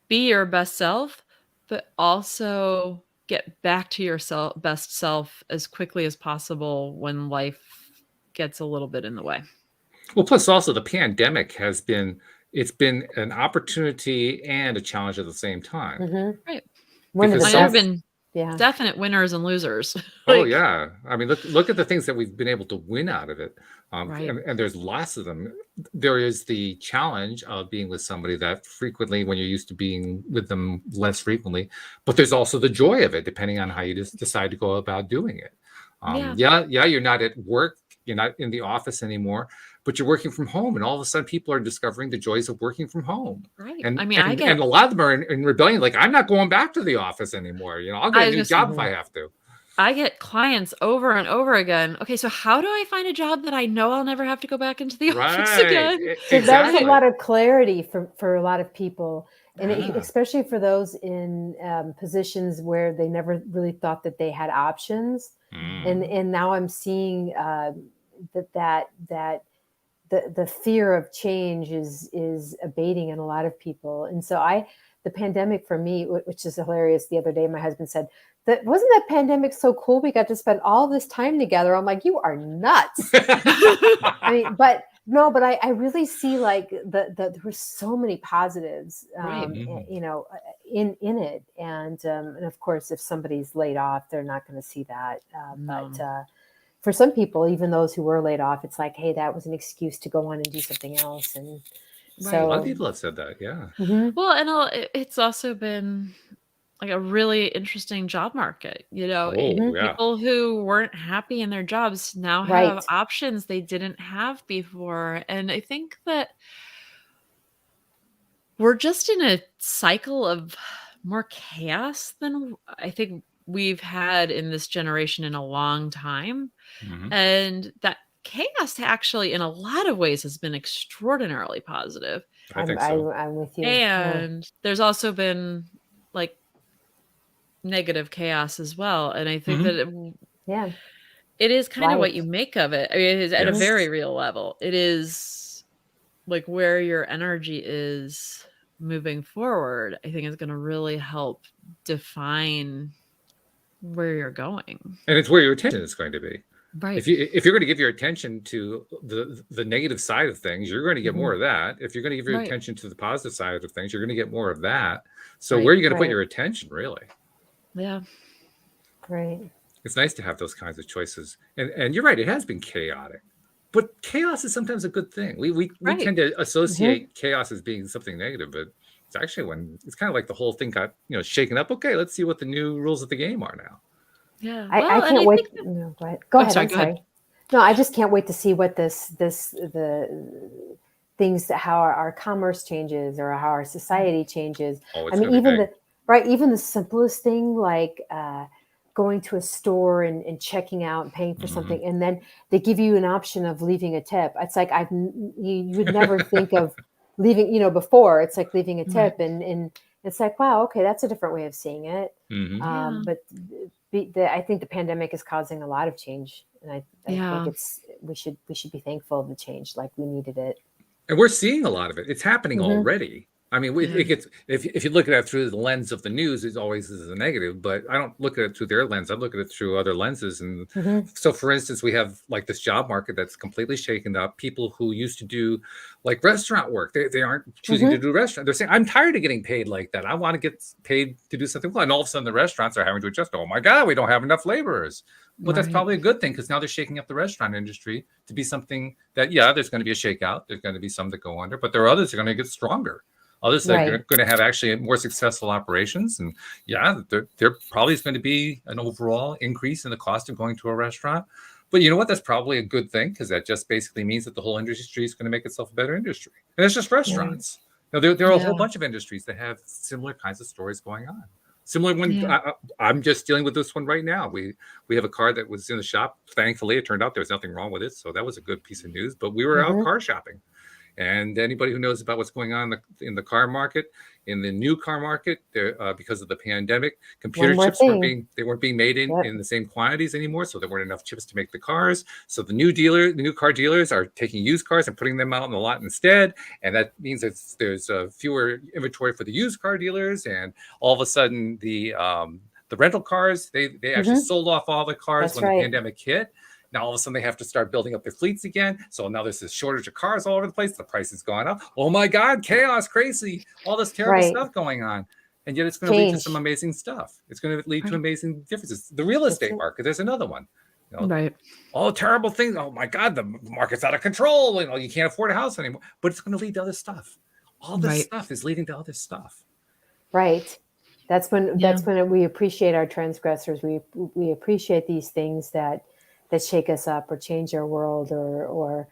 be your best self, but also get back to your best self as quickly as possible when life gets a little bit in the way. Well, plus also the pandemic it's been an opportunity and a challenge at the same time. Right. One of the Because There have best. been Yeah. definite winners and losers. Oh yeah, I mean, look at the things that we've been able to win out of it, Right. and there's lots of them. There is the challenge of being with somebody that frequently, when you're used to being with them less frequently, but there's also the joy of it, depending on how you just decide to go about doing it. Yeah. You're not at work, you're not in the office anymore, but you're working from home, and all of a sudden, people are discovering the joys of working from home. Right. And I mean, and a lot of them are in rebellion, like I'm not going back to the office anymore. I'll get I a was new gonna job if I have to. I get clients over and over again. Okay, so how do I find a job that I know I'll never have to go back into the office Right. again? So that's Exactly. a lot of clarity for a lot of people, and Yeah. especially for those in positions where they never really thought that they had options. And now I'm seeing that the fear of change is abating in a lot of people. And so the pandemic for me, which is hilarious. The other day, my husband said, that wasn't that pandemic so cool? We got to spend all this time together. I'm like, you are nuts. I mean, but I really see like there were so many positives, Right. you know, in it. And of course, if somebody's laid off, they're not going to see that. No. But for some people, even those who were laid off, it's like, hey, that was an excuse to go on and do something else. And Right. A so, lot of people have said that. Yeah. Well, and it's also been like a really interesting job market. You know, Oh, yeah. people who weren't happy in their jobs now Right. have options they didn't have before. And I think that we're just in a cycle of more chaos than I think we've had in this generation in a long time. Mhm. And that chaos actually, in a lot of ways, has been extraordinarily positive. I think so. I'm with you. Yeah. And there's also been like negative chaos as well. And I think Mhm. that Yeah. it is kind of what Life. you make of it. I mean, it is at a Yes. very real level. It is like where your energy is moving forward, I think is going to really help define where you're going. And it's where your attention is going to be. Right. If you're going to give your attention to the negative side of things, you're going to get more of that. If you're going to give your Right. attention to the positive side of things, you're going to get more of that. So Right. where are you going to put Right. your attention, really? Yeah. Great. It's nice to have those kinds of choices. And you're right, it has been chaotic. But chaos is sometimes a good thing. We Right. tend to associate chaos as being something negative, but it's actually when it's kind of like the whole thing got shaken up. Okay, let's see what the new rules of the game are now. Yeah. I Well, and can't I wait. think that- No, go ahead. Go Oh, ahead. sorry, I'm go ahead. sorry. No, I just can't wait to see what the things that how our commerce changes or how our society changes. Oh, I it's mean, going to be even big. even the simplest thing like going to a store and checking out and paying for Mhm. something, and then they give you an option of leaving a tip. It's like you would never think of leaving. Before it's like leaving a Right. tip, and it's like, wow, okay, that's a different way of seeing it. Mhm. Yeah. But I think the pandemic is causing a lot of change, and I Yeah. think we should be thankful of the change, like we needed it. And we're seeing a lot of it. It's happening Mhm. already. I mean, Yeah. it gets if you look at it through the lens of the news, it always is a negative. But I don't look at it through their lens. I look at it through other lenses. And Mhm. so, for instance, we have like this job market that's completely shaken up. People who used to do like restaurant work, they aren't choosing to do restaurant. They're saying, "I'm tired of getting paid like that. I want to get paid to do something." Well, and all of a sudden, the restaurants are having to adjust. Oh my God, we don't have enough laborers. But that's Right. probably a good thing because now they're shaking up the restaurant industry to be something that, yeah, there's going to be a shakeout. There's going to be some that go under, but there are others that are going to get stronger. Others that are Right. going to have actually more successful there probably is going to be an overall increase in the cost of going to a restaurant. But you know what? That's probably a good thing because that just basically means that the whole industry is going to make itself a better industry. And it's just restaurants. There are a whole Yeah. bunch of industries that have similar kinds of stories going on. Similar when Yeah. I'm just dealing with this one right now. We have a car that was in the shop. Thankfully, it turned out there was nothing wrong with it, so that was a good piece of news. But we were out car shopping, and anybody who knows about what's going on in the car market, in the new car market, because of the pandemic, computer chips weren't being made in the same quantities anymore, so there weren't enough chips to make the cars. So the new car dealers are taking used cars and putting them out in the lot instead, and that means there's fewer inventory for the used car dealers, and all of a sudden the rental cars they actually sold off all the cars when the pandemic hit. Now all of a sudden they have to start building up their fleets again. So now there's this shortage of cars all over the place. The price has gone up. Oh my God, chaos, crazy, all this terrible stuff going on. And yet it's going to lead to some amazing stuff. It's going to lead to amazing differences. The real estate market, there's another one. Right. All terrible things. Oh my God, the market's out of control. You can't afford a house anymore. But it's going to lead to other stuff. All this stuff is leading to other stuff. Right. That's when we appreciate our transgressors. We appreciate these things that shake us up or change our world or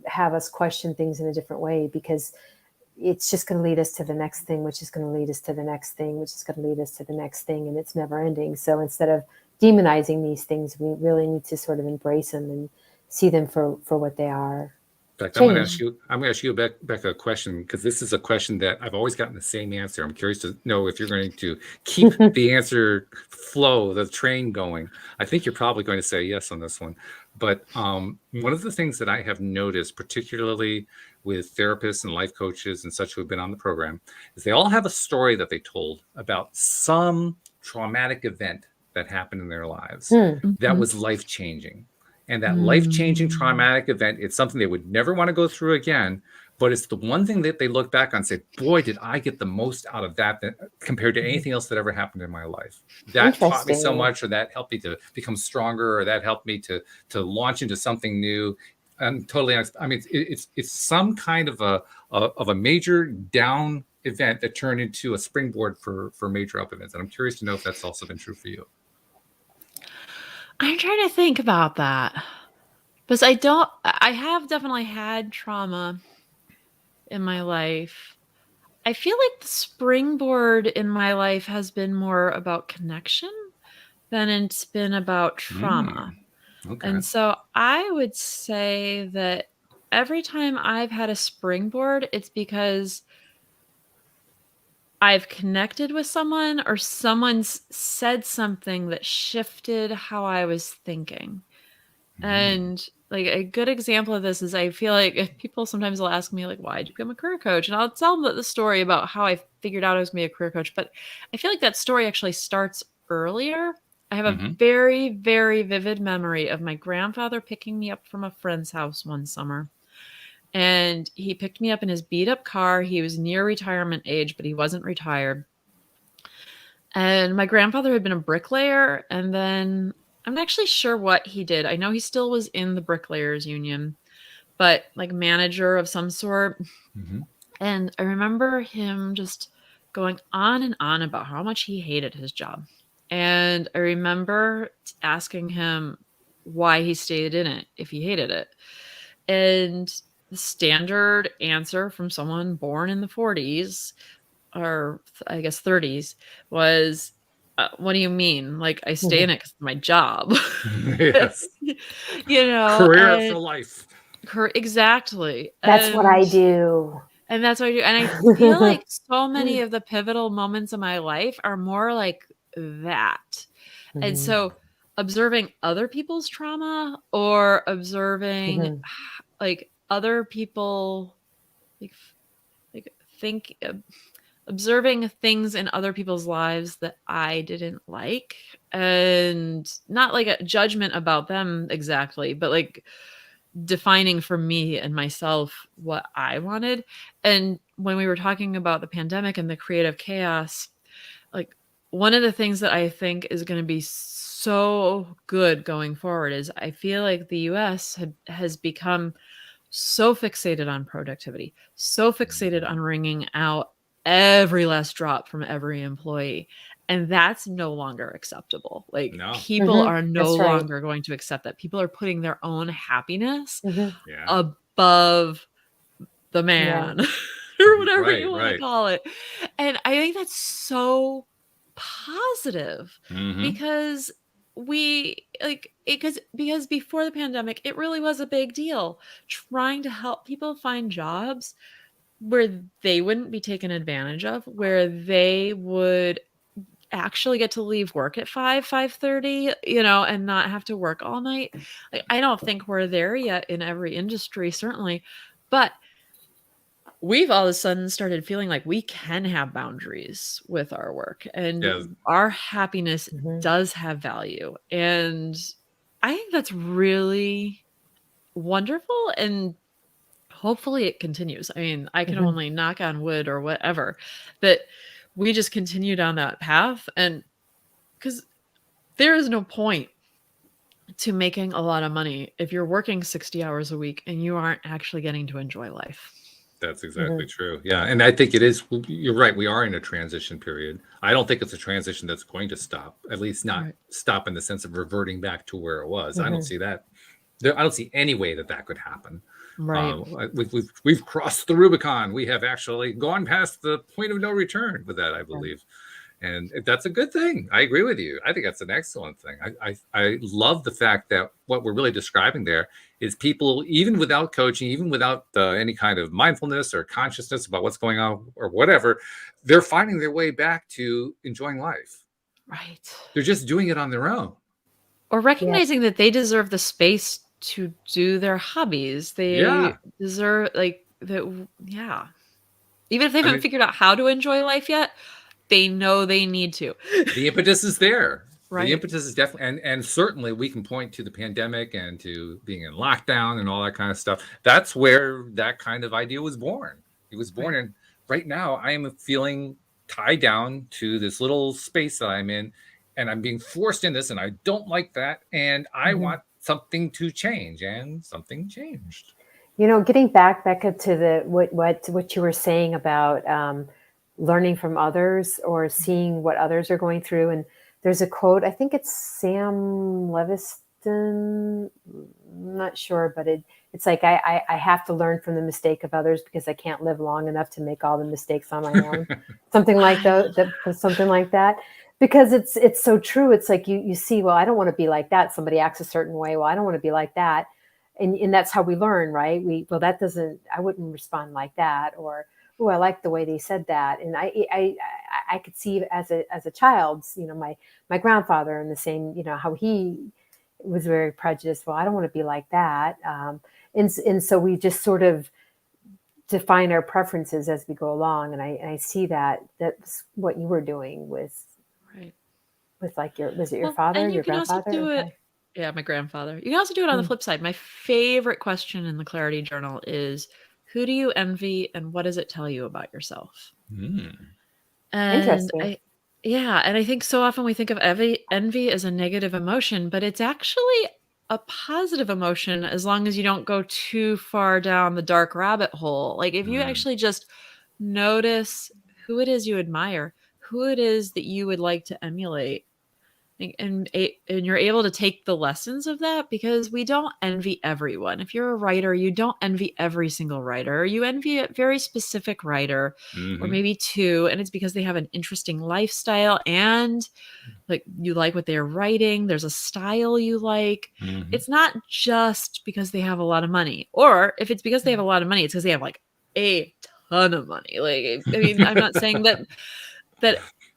have us question things in a different way, because it's just going to lead us to the next thing, which is going to lead us to the next thing, which is going to lead us to the next thing, and it's never ending. So instead of demonizing these things, we really need to sort of embrace them and see them for what they are. Becca, I'm going to ask you, Becca, a question, because this is a question that I've always gotten the same answer. I'm curious to know if you're going to keep the answer flow, the train going. I think you're probably going to say yes on this one. But one of the things that I have noticed, particularly with therapists and life coaches and such who have been on the program, is they all have a story that they told about some traumatic event that happened in their lives that was life-changing. And that life-changing traumatic event, it's something they would never want to go through again. But it's the one thing that they look back on and say, boy, did I get the most out of that compared to anything else that ever happened in my life. That taught me so much, or that helped me to become stronger, or that helped me to launch into something new. And totally, I mean, it's some kind of a major down event that turned into a springboard for major up events. And I'm curious to know if that's also been true for you. I'm trying to think about that, because I have definitely had trauma in my life. I feel like the springboard in my life has been more about connection than it's been about trauma. Okay. And so I would say that every time I've had a springboard, it's because I've connected with someone, or someone's said something that shifted how I was thinking. And like a good example of this is, I feel like people sometimes will ask me, like, why did you become a career coach? And I'll tell them the story about how I figured out I was going to be a career coach. But I feel like that story actually starts earlier. I have a very, very vivid memory of my grandfather picking me up from a friend's house one summer. And he picked me up in his beat up car. He was near retirement age, but he wasn't retired. And my grandfather had been a bricklayer, and then I'm not actually sure what he did. I know he still was in the bricklayers union, but like manager of some sort. And I remember him just going on and on about how much he hated his job. And I remember asking him why he stayed in it if he hated it. And the standard answer from someone born in the 40s, or I guess 30s, was, what do you mean? Like, I stay in it because it's my job. Yes. Career for life. Exactly. That's what I do. And that's what I do. And I feel like so many of the pivotal moments of my life are more like that. And so observing other people's trauma, or observing like other people, observing things in other people's lives that I didn't like, and not like a judgment about them exactly, but like defining for me and myself what I wanted. And when we were talking about the pandemic and the creative chaos, like one of the things that I think is going to be so good going forward is, I feel like the US has become so fixated on productivity, so fixated on wringing out every last drop from every employee. And that's no longer acceptable. Like, people are no longer going to accept that. People are putting their own happiness above the man or whatever you want to call it. And I think that's so positive, because because before the pandemic, it really was a big deal trying to help people find jobs where they wouldn't be taken advantage of, where they would actually get to leave work at 5:30, and not have to work all night. Like, I don't think we're there yet in every industry, certainly, but we've all of a sudden started feeling like we can have boundaries with our work, and our happiness does have value. And I think that's really wonderful, and hopefully it continues. I mean, I can only knock on wood or whatever that we just continue down that path. And because there is no point to making a lot of money if you're working 60 hours a week and you aren't actually getting to enjoy life. That's exactly true. Yeah. And I think it is, you're right. We are in a transition period. I don't think it's a transition that's going to stop, at least not stop in the sense of reverting back to where it was. I don't see that. I don't see any way that could happen. Right. We've crossed the Rubicon. We have actually gone past the point of no return with that, I believe. And that's a good thing. I agree with you. I think that's an excellent thing. I love the fact that what we're really describing there is people, even without coaching, even without any kind of mindfulness or consciousness about what's going on or whatever, they're finding their way back to enjoying life. Right. They're just doing it on their own. Or recognizing that they deserve the space to do their hobbies. They Yeah. deserve like that. Yeah. Even if they I haven't mean, figured out how to enjoy life yet, they know they need to. the impetus is there. The Right. impetus is definitely, and certainly we can point to the pandemic and to being in lockdown and all that kind of stuff. That's where that kind of idea was born. It was born, Right. and right now I am feeling tied down to this little space that I'm in, and I'm being forced in this, and I don't like that, and I want something to change, and something changed. You know, getting back, Becca, to the what you were saying about learning from others or seeing what others are going through. And there's a quote, I think it's Sam Levinson, I'm not sure, but it's like I have to learn from the mistake of others because I can't live long enough to make all the mistakes on my own. Something like something like that. Because it's so true. It's like you see, well, I don't want to be like that. Somebody acts a certain way. Well, I don't want to be like that. And that's how we learn, right? I wouldn't respond like that, or, oh, I like the way they said that. And I could see as a child, you know, my grandfather, and the same, you know, how he was very prejudiced. Well, I don't want to be like that. And so we just sort of define our preferences as we go along. And I see that's what you were doing with like was it your father, and you your can grandfather? also do it. Yeah, my grandfather. You can also do it on the flip side. My favorite question in the Clarity Journal is, who do you envy and what does it tell you about yourself? And Interesting. I think so often we think of envy as a negative emotion, but it's actually a positive emotion as long as you don't go too far down the dark rabbit hole. Like if you actually just notice who it is you admire, who it is that you would like to emulate, and you're able to take the lessons of that, because we don't envy everyone. If you're a writer, you don't envy every single writer. You envy a very specific writer, or maybe two, and it's because they have an interesting lifestyle and like you like what they're writing. There's a style you like. It's not just because they have a lot of money, or if it's because they have a lot of money, it's because they have like a ton of money. Like, I mean, I'm not saying that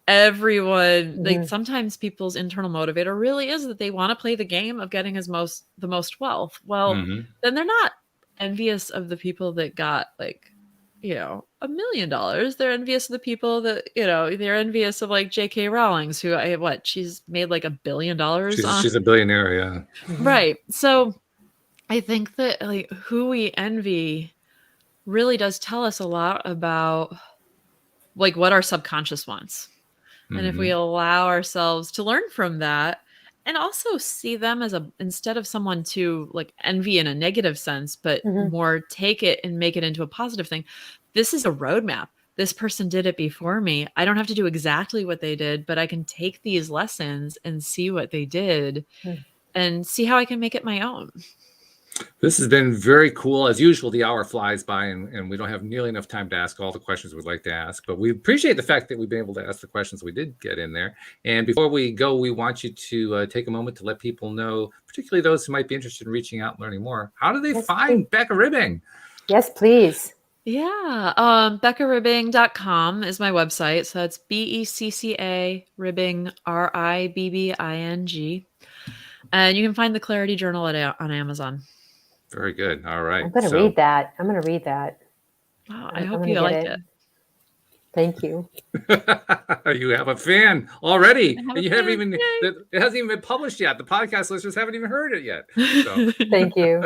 everyone, like sometimes people's internal motivator really is that they want to play the game of getting the most wealth. Well, then they're not envious of the people that got like, you know, $1 million. They're envious of the people that, you know, they're envious of like J.K. Rowling's, who she's made like $1 billion. She's a billionaire, yeah. Right. So I think that like who we envy really does tell us a lot about like what our subconscious wants. And if we allow ourselves to learn from that, and also see them as instead of someone to like envy in a negative sense, but more take it and make it into a positive thing. This is a roadmap. This person did it before me. I don't have to do exactly what they did, but I can take these lessons and see what they did and see how I can make it my own. This has been very cool. As usual, the hour flies by and we don't have nearly enough time to ask all the questions we'd like to ask, but we appreciate the fact that we've been able to ask the questions we did get in there. And before we go, we want you to take a moment to let people know, particularly those who might be interested in reaching out and learning more. How do they find Becca Ribbing? Yes, please. Yeah. BeccaRibbing.com is my website. So that's BECCA Ribbing, RIBBING. And you can find the Clarity Journal on Amazon. Very good. All right. I'm going to read that. Wow, I hope you like it. Thank you. You have a fan already. It hasn't even been published yet. The podcast listeners haven't even heard it yet. So. Thank you.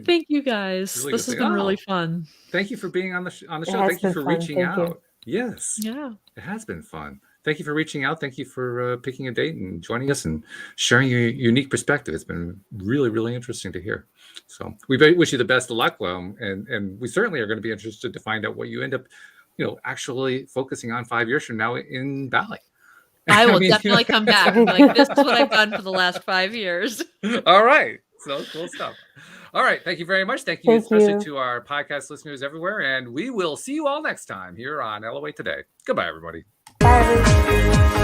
Thank you guys. This has been really fun. Thank you for being on the show. Thank you for reaching out. Yes. Yeah. It has been fun. Thank you for reaching out. Thank you for picking a date and joining us and sharing your unique perspective. It's been really, really interesting to hear. So we wish you the best of luck. And we certainly are going to be interested to find out what you end up, actually focusing on 5 years from now in Bali. I will definitely come back. Like, this is what I've done for the last 5 years. All right. So cool stuff. All right. Thank you very much. Thank you especially to our podcast listeners everywhere. And we will see you all next time here on LOA Today. Goodbye, everybody. Bye.